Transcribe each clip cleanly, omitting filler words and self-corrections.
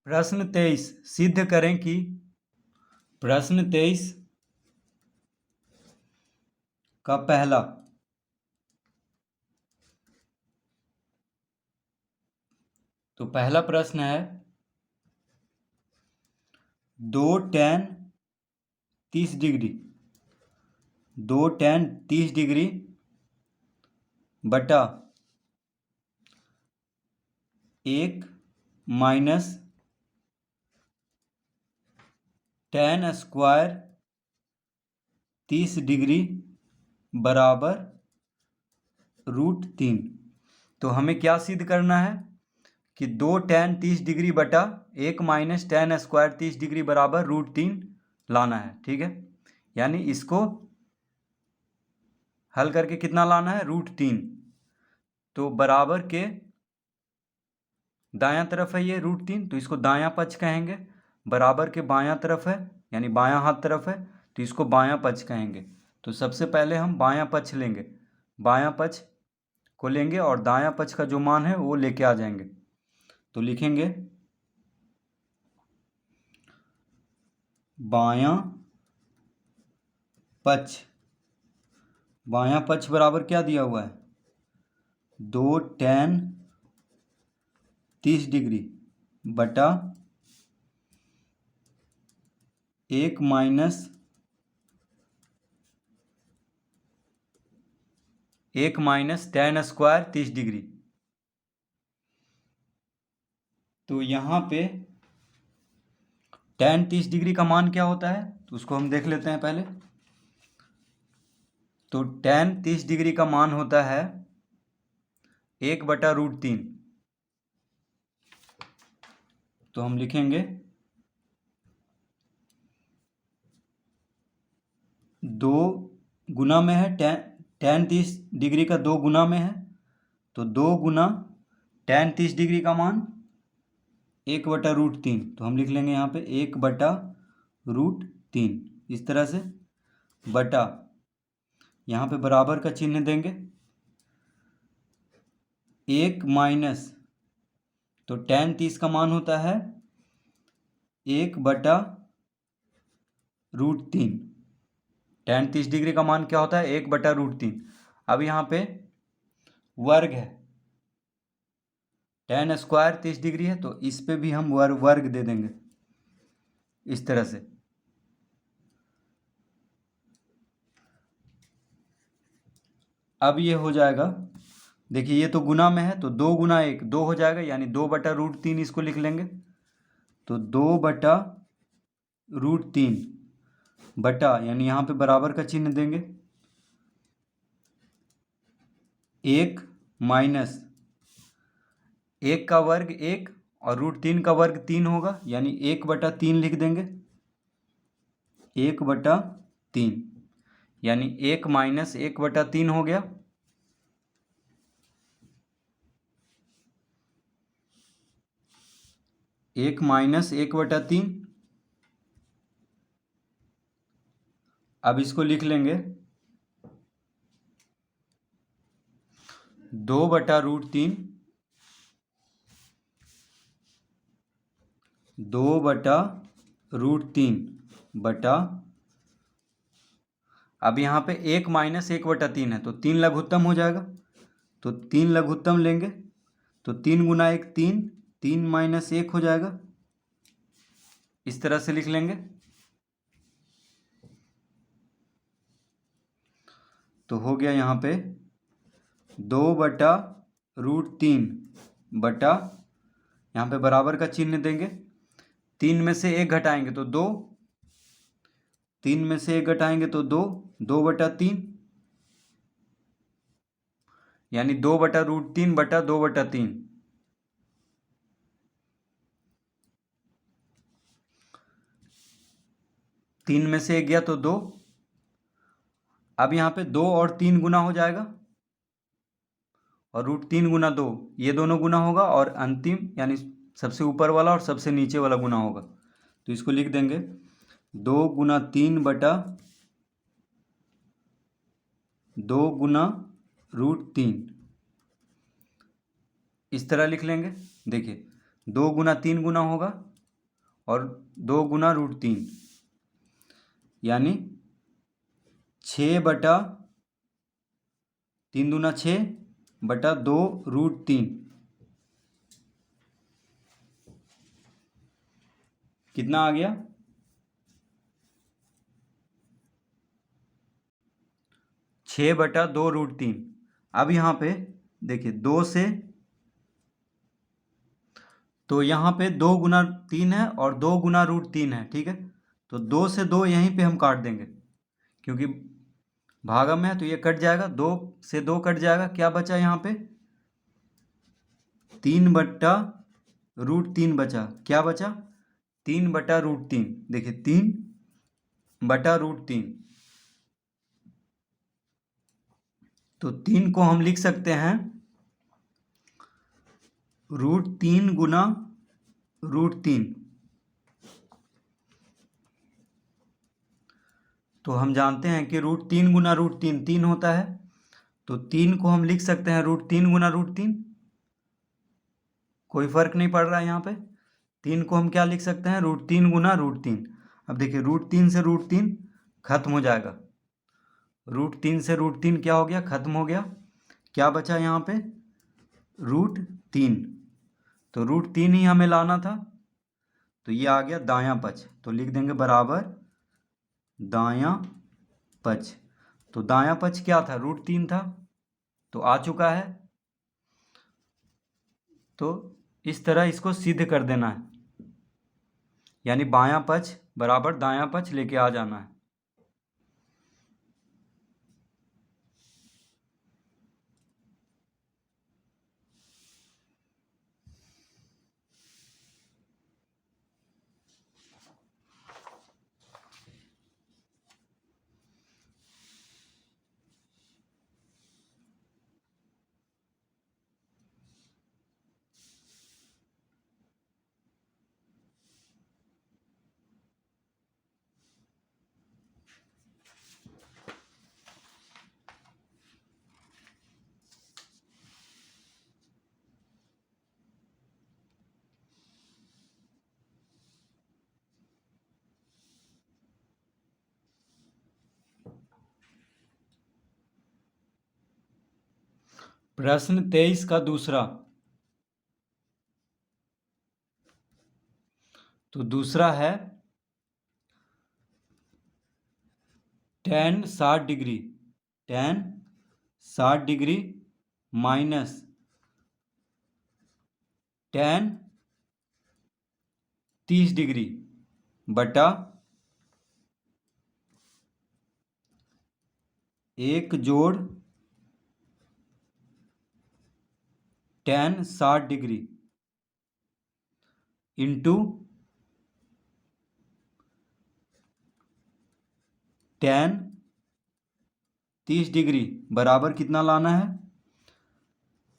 प्रश्न 23 सिद्ध करें कि प्रश्न 23 का पहला तो पहला प्रश्न है 2 tan 30 डिग्री 2 tan 30 डिग्री बटा 1 माइनस tan स्क्वायर 30 डिग्री बराबर √3। तो हमें क्या सिद्ध करना है कि 2 tan 30 डिग्री बटा 1 माइनस tan स्क्वायर 30 डिग्री बराबर √3 लाना है। ठीक है, यानी इसको हल करके कितना लाना है, √3। तो बराबर के दायां तरफ है ये √3, तो इसको दायां पक्ष कहेंगे। बराबर के बायां तरफ है यानी बायां हाथ तरफ है, तो इसको बायां पक्ष कहेंगे। तो सबसे पहले हम बायां पक्ष लेंगे, बायां पक्ष को लेंगे और दायां पक्ष का जो मान है वो लेके आ जाएंगे। तो लिखेंगे बायां पक्ष, बायां पक्ष बराबर क्या दिया हुआ है, 2 tan 30 डिग्री बटा 1 माइनस 1 tan स्क्वायर 30 डिग्री। तो यहाँ पे tan 30 डिग्री का मान क्या होता है, तो उसको हम देख लेते हैं पहले। तो tan 30 डिग्री का मान होता है 1/√3। तो हम लिखेंगे 2 गुना में है, tan 30 डिग्री का 2 गुना में है, तो 2 गुना tan 30 डिग्री का मान 1/√3। तो हम लिख लेंगे यहाँ पे 1/√3 इस तरह से, बटा यहाँ पे बराबर का चिन्ह देंगे, 1 माइनस, तो tan 30 का मान होता है 1/√3। tan 30 डिग्री का मान क्या होता है, 1/√3। अब यहाँ पे वर्ग है, tan स्क्वायर 30 डिग्री है, तो इस पे भी हम वर्ग दे देंगे इस तरह से। अब ये हो जाएगा, देखिए ये तो गुना में है, तो 2 गुना 1 2 हो जाएगा, यानी 2/√3 इसको लिख लेंगे। तो 2/√3 बटा, यानी यहाँ पे बराबर का चिन्ह देंगे, 1 माइनस 1 का वर्ग 1 और √3 का वर्ग 3 होगा, यानी 1/3 लिख देंगे, 1/3, यानी 1 माइनस 1/3 हो गया। एक माइनस 1/3। अब इसको लिख लेंगे 2/√3 2/√3 बटा, अब यहाँ पे 1 माइनस 1/3 है, तो 3 लघुत्तम हो जाएगा, तो 3 लघुत्तम लेंगे, तो 3 गुना 1 3, 3 माइनस 1 हो जाएगा, इस तरह से लिख लेंगे। तो हो गया यहाँ पे 2/√3 बटा, यहाँ पे बराबर का चिन्ह देंगे, 3 में से 1 घटाएंगे तो 2, 3 में से 1 घटाएंगे तो 2, 2/3, यानी 2/√3 बटा 2/3। तीन में से 1 गया तो 2। अब यहाँ पे 2 और 3 गुना हो जाएगा, और √3 गुना 2 ये दोनों गुना होगा, और अंतिम यानी सबसे ऊपर वाला और सबसे नीचे वाला गुना होगा। तो इसको लिख देंगे 2 गुना 3 बटा 2 गुना √3, इस तरह लिख लेंगे। देखिए 2 गुना 3 गुना होगा, और 2 × √3 यानी 6/3×6/2√3 कितना आ गया? 6/2√3। अब यहाँ पे देखिए 2 से, तो यहाँ पे 2 × 3 है और 2 × √3 है, ठीक है। तो 2 से 2 यहीं पे हम काट देंगे, क्योंकि भागम है तो ये कट जाएगा, 2 से 2 कट जाएगा। क्या बचा यहाँ पे? 3/√3 बचा। क्या बचा? 3/√3। देखिए 3/√3, तो 3 को हम लिख सकते हैं √3 × √3। तो हम जानते हैं कि √3 × √3 3 होता है, तो 3 को हम लिख सकते हैं √3 × √3। कोई फर्क नहीं पड़ रहा है यहाँ पे। 3 को हम क्या लिख सकते हैं? √3 × √3। अब देखिए √3 से √3 खत्म हो जाएगा, √3 से √3 क्या हो गया? खत्म हो गया। क्या बचा यहाँ पे? √3। तो √3 ही हमें लाना था, तो ये आ गया दायां पक्ष। तो लिख देंगे बराबर दायां पक्ष। तो दायां पक्ष क्या था? √3 था, तो आ चुका है। तो इस तरह इसको सिद्ध कर देना है, यानी बायां पक्ष बराबर दायां पक्ष लेके आ जाना है। प्रश्न 23 का दूसरा। तो दूसरा है tan 60 degree, tan 60 degree minus tan 30 degree बटा 1 जोड़ tan 60 degree into tan 30 degree बराबर कितना लाना है?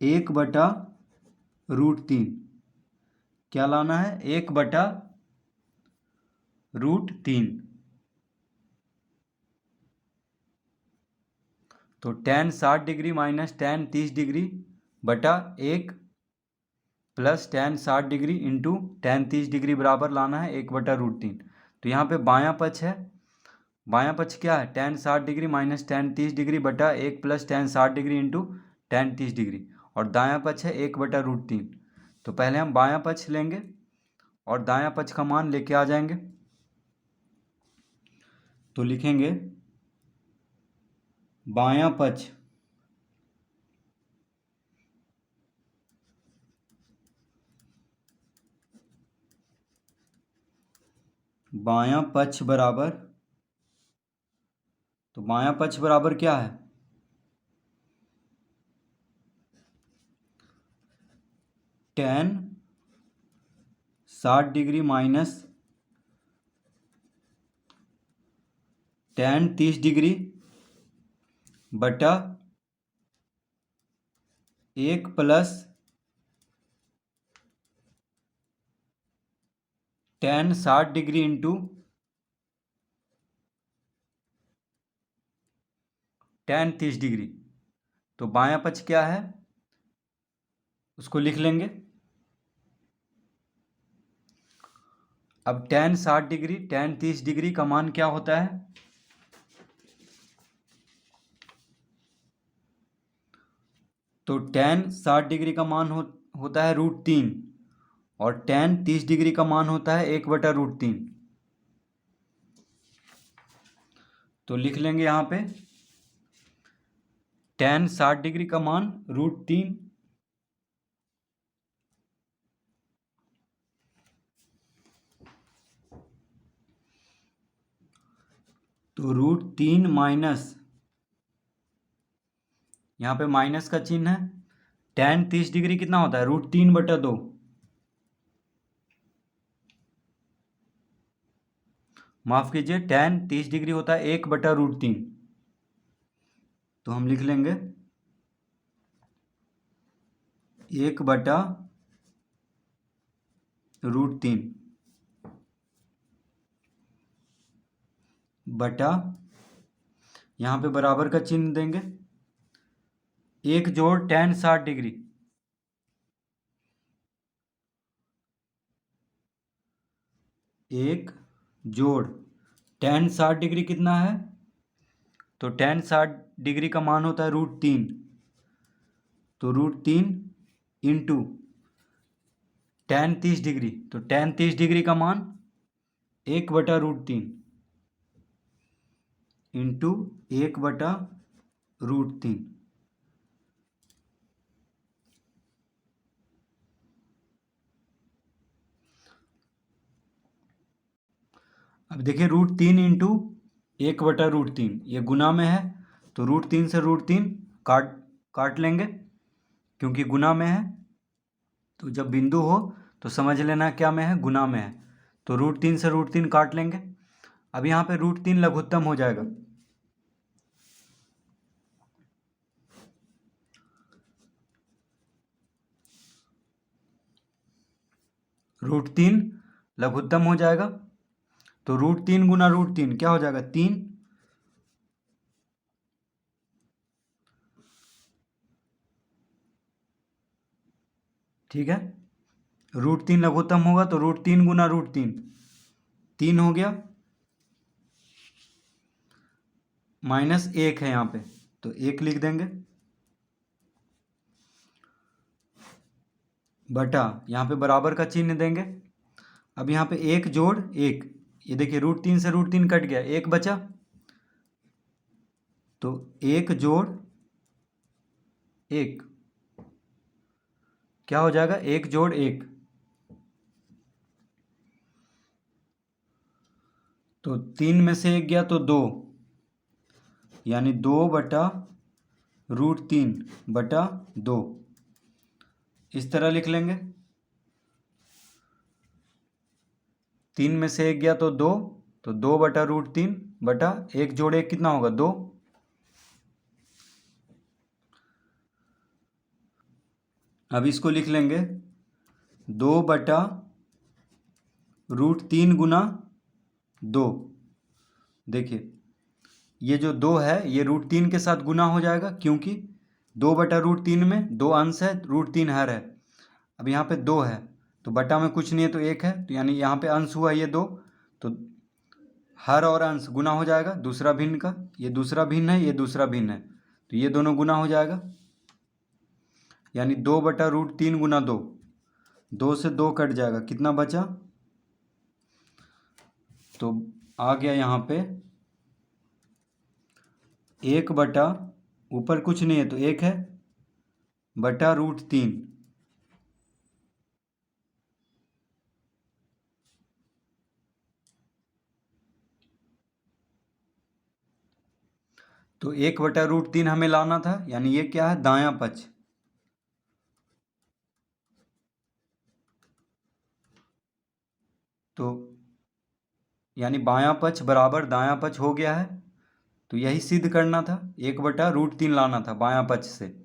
1/√3। क्या लाना है? 1/√3। तो tan 60 degree minus tan 30 degree बटा 1 plus tan 60 degree into tan 30 degree बराबर लाना है 1/√3। तो यहाँ पे बायां पक्ष है, बायां पक्ष क्या है? tan 60 degree minus tan 30 degree बटा 1 plus tan 60 degree into tan 30 degree, और दायां पक्ष है 1/√3। तो पहले हम बायां पक्ष लेंगे और दायां पक्ष का मान लेके आ जाएंगे। तो लिखेंगे बायां पक्ष बायां पक्ष बराबर, तो बायां पक्ष बराबर क्या है? tan 60 degree minus tan 30 degree बटा 1 plus tan 60 degree into tan 30 degree. तो बायां पक्ष क्या है उसको लिख लेंगे। अब tan 60 डिग्री tan 30 डिग्री का मान क्या होता है? तो tan 60 डिग्री का मान होता है √3 और tan 30 डिग्री का मान होता है 1/√3। तो लिख लेंगे यहाँ पे tan 60 डिग्री का मान √3 तो √3 माइनस, यहाँ पे माइनस का चिन्ह है। tan 30 डिग्री कितना होता है? √3/2। माफ कीजिए, tan 30 डिग्री होता है 1/√3। तो हम लिख लेंगे 1/√3 बटा, यहाँ पे बराबर का चिन्ह देंगे, 1 जोड़ tan 60 डिग्री, 1 जोड़ tan 60 डिग्री कितना है? तो tan 60 डिग्री का मान होता है √3। तो √3 इंटू tan 30 डिग्री, तो tan 30 डिग्री का मान 1/√3 इंटू 1/√3। अब देखिए √3 इंटू 1/√3 ये गुना में है, तो √3 से √3 काट लेंगे क्योंकि गुना में है। तो जब बिंदु हो तो समझ लेना क्या में है, गुना में है। तो √3 से √3 काट लेंगे। अब यहाँ पे √3 लघुत्तम हो जाएगा। √3 लघुत्तम हो जाएगा, तो √3 गुना √3 क्या हो जाएगा? 3। ठीक है, √3 लघुत्तम होगा तो √3 गुना √3 3 हो गया, माइनस 1 है यहाँ पे तो 1 लिख देंगे, बटा यहाँ पे बराबर का चिन्ह देंगे। अब यहाँ पे 1 जोड़ 1, ये देखिए √3 से √3 कट गया, 1 बचा, तो 1 जोड़ 1 क्या हो जाएगा? 1 जोड़ 1, तो 3 में से 1 गया तो 2, यानी 2/√3/2 इस तरह लिख लेंगे। 3 में से 1 गया तो 2, तो 2/√3/1 जोड़ 1 कितना होगा? 2। अब इसको लिख लेंगे 2/√3 गुना 2। देखिए ये जो 2 है ये √3 के साथ गुना हो जाएगा क्योंकि 2/√3 में 2 अंश है, √3 हर है। अब यहाँ पे 2 है तो बटा में कुछ नहीं है तो 1 है, तो यानी यहाँ पे अंश हुआ ये 2, तो हर और अंश गुना हो जाएगा दूसरा भिन्न का। ये दूसरा भिन्न है, ये दूसरा भिन्न है, तो ये दोनों गुना हो जाएगा, यानी 2/√3 गुना 2, 2 से 2 कट जाएगा, कितना बचा? तो आ गया यहाँ पे 1 बटा, ऊपर कुछ नहीं है तो 1 है, बटा √3। तो 1/√3 हमें लाना था, यानी ये क्या है? दायां पक्ष। तो यानी बायां पक्ष बराबर दायां पक्ष हो गया है, तो यही सिद्ध करना था, 1/√3 लाना था बायां पक्ष से।